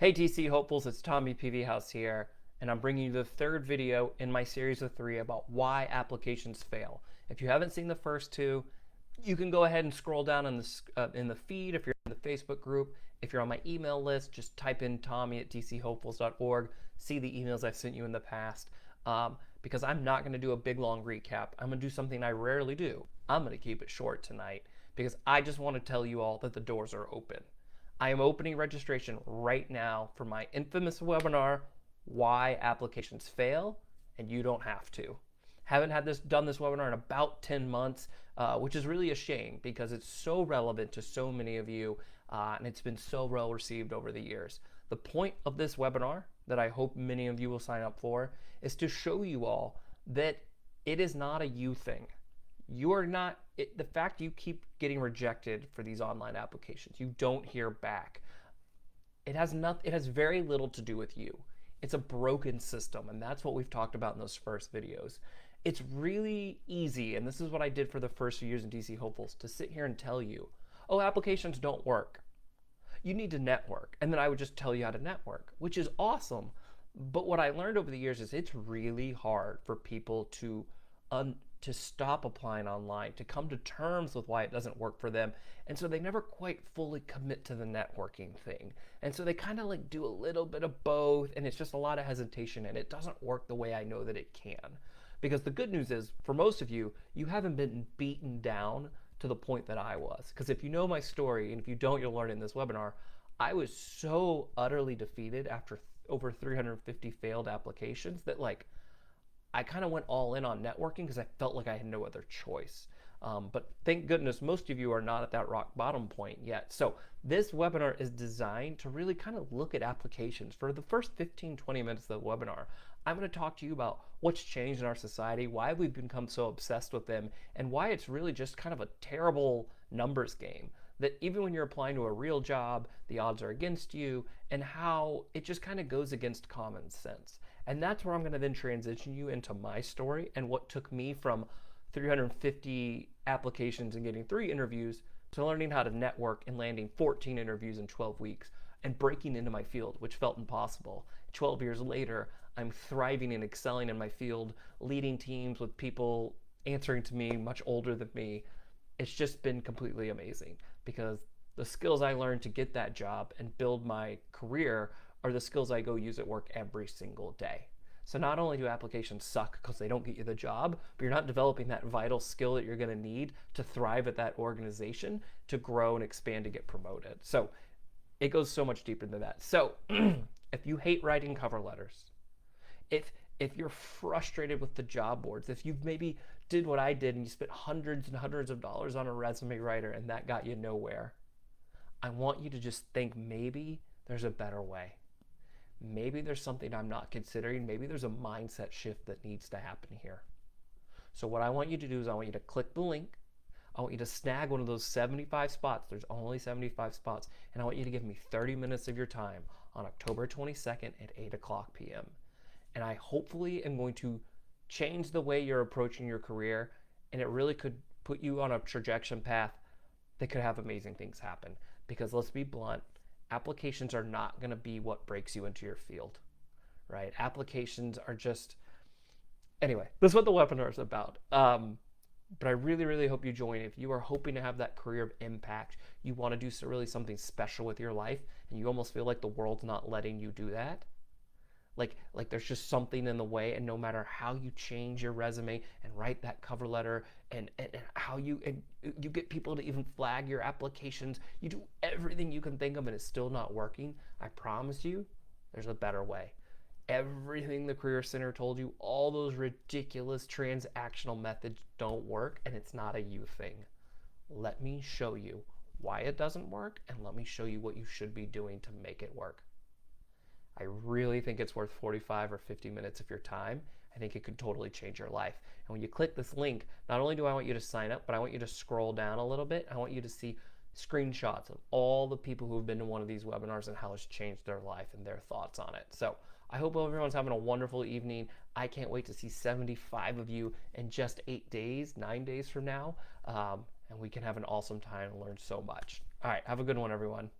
Hey TC hopefuls, it's Tommy Peeveehouse here, and I'm bringing you the third video in my series of 3 about why applications fail. If you haven't seen the first 2, you can go ahead and scroll down in the feed if you're in the Facebook group. If you're on my email list, just type in Tommy at tchopefuls.org, see the emails I've sent you in the past, because I'm not going to do a big long recap. I'm going to do something I rarely do. I'm going to keep it short tonight because I just want to tell you all that the doors are open. I am opening registration right now for my infamous webinar, Why Applications Fail, and you don't have to. Haven't done this webinar in about 10 months, which is really a shame because it's so relevant to so many of you, and it's been so well received over the years. The point of this webinar that I hope many of you will sign up for is to show you all that it is not a you thing. You are not, the fact you keep getting rejected for these online applications, you don't hear back, it has very little to do with you. It's a broken system, and that's what we've talked about in those first videos. It's really easy, and this is what I did for the first few years in DC Hopefuls, to sit here and tell you, oh, applications don't work. You need to network. And then I would just tell you how to network, which is awesome. But what I learned over the years is it's really hard for people to stop applying online, to come to terms with why it doesn't work for them. And so they never quite fully commit to the networking thing. And so they kind of like do a little bit of both, and it's just a lot of hesitation, and it doesn't work the way I know that it can. Because the good news is, for most of you, you haven't been beaten down to the point that I was. Because if you know my story, and if you don't, you'll learn in this webinar, I was so utterly defeated after over 350 failed applications that like, I kind of went all in on networking because I felt like I had no other choice. But thank goodness most of you are not at that rock bottom point yet. So this webinar is designed to really kind of look at applications. For the first 15-20 minutes of the webinar, I'm going to talk to you about what's changed in our society, why we've become so obsessed with them, and why it's really just kind of a terrible numbers game. That even when you're applying to a real job, the odds are against you, and how it just kind of goes against common sense. And that's where I'm going to then transition you into my story and what took me from 350 applications and getting 3 interviews to learning how to network and landing 14 interviews in 12 weeks and breaking into my field, which felt impossible. 12 years later, I'm thriving and excelling in my field, leading teams with people answering to me much older than me. It's just been completely amazing because the skills I learned to get that job and build my career are the skills I go use at work every single day. So not only do applications suck because they don't get you the job, but you're not developing that vital skill that you're going to need to thrive at that organization, to grow and expand, to get promoted. So it goes so much deeper than that. So if you hate writing cover letters, if you're frustrated with the job boards, if you've maybe did what I did and you spent hundreds and hundreds of dollars on a resume writer and that got you nowhere, I want you to just think maybe there's a better way. Maybe there's something I'm not considering. Maybe there's a mindset shift that needs to happen here. So what I want you to do is I want you to click the link. I want you to snag one of those 75 spots. There's only 75 spots. And I want you to give me 30 minutes of your time on October 22nd at 8 o'clock p.m. And I hopefully am going to change the way you're approaching your career, and it really could put you on a trajectory path that could have amazing things happen. Because let's be blunt, applications are not going to be what breaks you into your field, right? Applications are just, anyway, that's what the webinar is about. But I really, really hope you join. If you are hoping to have that career of impact, you want to do really something special with your life, and you almost feel like the world's not letting you do that. Like there's just something in the way, and no matter how you change your resume and write that cover letter and how you get people to even flag your applications, you do everything you can think of and it's still not working, I promise you there's a better way. Everything the Career Center told you, all those ridiculous transactional methods don't work, and it's not a you thing. Let me show you why it doesn't work, and let me show you what you should be doing to make it work. I really think it's worth 45 or 50 minutes of your time. I think it could totally change your life. And when you click this link, not only do I want you to sign up, but I want you to scroll down a little bit. I want you to see screenshots of all the people who have been to one of these webinars and how it's changed their life and their thoughts on it. So I hope everyone's having a wonderful evening. I can't wait to see 75 of you in just 8 days, 9 days from now. And we can have an awesome time and learn so much. All right, have a good one, everyone.